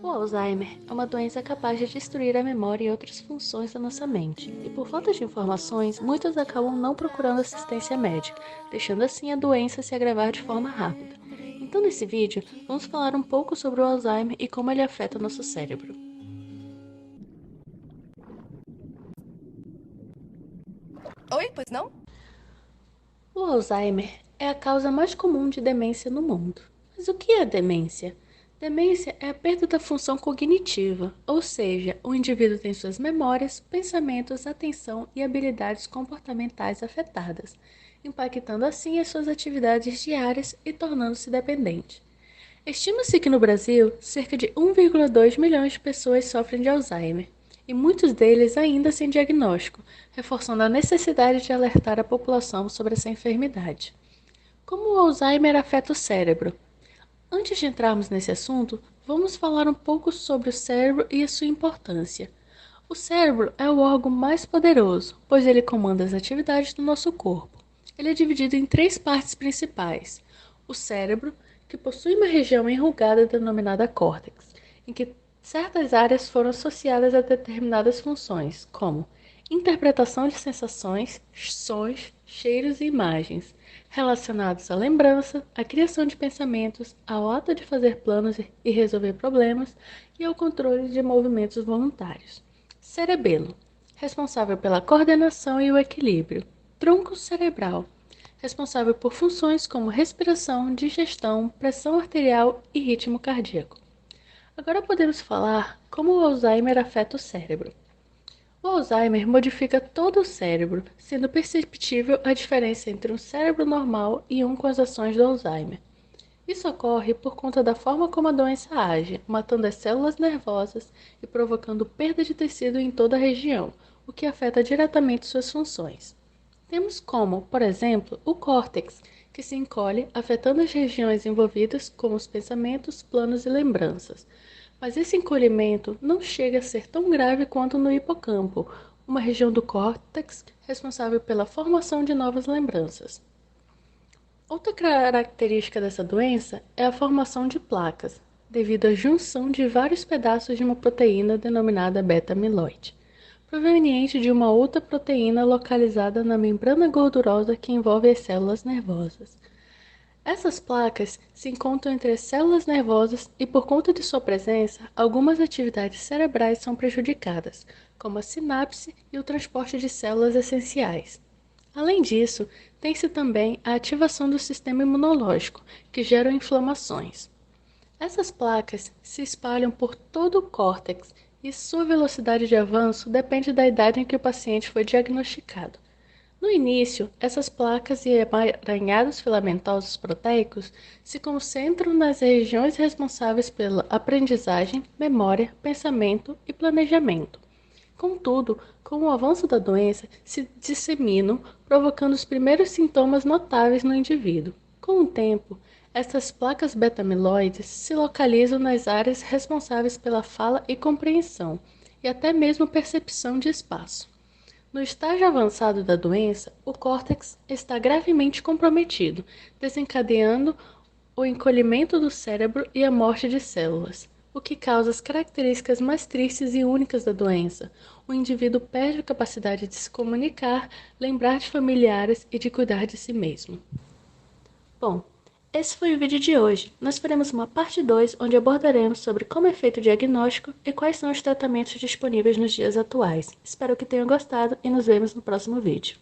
O Alzheimer é uma doença capaz de destruir a memória e outras funções da nossa mente, e por falta de informações, muitos acabam não procurando assistência médica, deixando assim a doença se agravar de forma rápida. Então, nesse vídeo, vamos falar um pouco sobre o Alzheimer e como ele afeta nosso cérebro. Oi, pois não? O Alzheimer é a causa mais comum de demência no mundo. Mas o que é demência? Demência é a perda da função cognitiva, ou seja, o indivíduo tem suas memórias, pensamentos, atenção e habilidades comportamentais afetadas, impactando assim as suas atividades diárias e tornando-se dependente. Estima-se que no Brasil, cerca de 1,2 milhões de pessoas sofrem de Alzheimer, e muitos deles ainda sem diagnóstico, reforçando a necessidade de alertar a população sobre essa enfermidade. Como o Alzheimer afeta o cérebro? Antes de entrarmos nesse assunto, vamos falar um pouco sobre o cérebro e a sua importância. O cérebro é o órgão mais poderoso, pois ele comanda as atividades do nosso corpo. Ele é dividido em três partes principais: o cérebro, que possui uma região enrugada denominada córtex, em que certas áreas foram associadas a determinadas funções, como interpretação de sensações, sons, cheiros e imagens, relacionados à lembrança, à criação de pensamentos, ao ato de fazer planos e resolver problemas e ao controle de movimentos voluntários. Cerebelo, responsável pela coordenação e o equilíbrio. Tronco cerebral, responsável por funções como respiração, digestão, pressão arterial e ritmo cardíaco. Agora podemos falar como o Alzheimer afeta o cérebro. O Alzheimer modifica todo o cérebro, sendo perceptível a diferença entre um cérebro normal e um com as ações do Alzheimer. Isso ocorre por conta da forma como a doença age, matando as células nervosas e provocando perda de tecido em toda a região, o que afeta diretamente suas funções. Temos como, por exemplo, o córtex, que se encolhe, afetando as regiões envolvidas, como os pensamentos, planos e lembranças. Mas esse encolhimento não chega a ser tão grave quanto no hipocampo, uma região do córtex responsável pela formação de novas lembranças. Outra característica dessa doença é a formação de placas, devido à junção de vários pedaços de uma proteína denominada beta-amiloide, proveniente de uma outra proteína localizada na membrana gordurosa que envolve as células nervosas. Essas placas se encontram entre as células nervosas e, por conta de sua presença, algumas atividades cerebrais são prejudicadas, como a sinapse e o transporte de células essenciais. Além disso, tem-se também a ativação do sistema imunológico, que gera inflamações. Essas placas se espalham por todo o córtex e sua velocidade de avanço depende da idade em que o paciente foi diagnosticado. No início, essas placas e emaranhados filamentosos proteicos se concentram nas regiões responsáveis pela aprendizagem, memória, pensamento e planejamento. Contudo, com o avanço da doença, se disseminam, provocando os primeiros sintomas notáveis no indivíduo. Com o tempo, essas placas beta-amiloides se localizam nas áreas responsáveis pela fala e compreensão, e até mesmo percepção de espaço. No estágio avançado da doença, o córtex está gravemente comprometido, desencadeando o encolhimento do cérebro e a morte de células, o que causa as características mais tristes e únicas da doença. O indivíduo perde a capacidade de se comunicar, lembrar de familiares e de cuidar de si mesmo. Bom, esse foi o vídeo de hoje. Nós faremos uma parte 2, onde abordaremos sobre como é feito o diagnóstico e quais são os tratamentos disponíveis nos dias atuais. Espero que tenham gostado e nos vemos no próximo vídeo.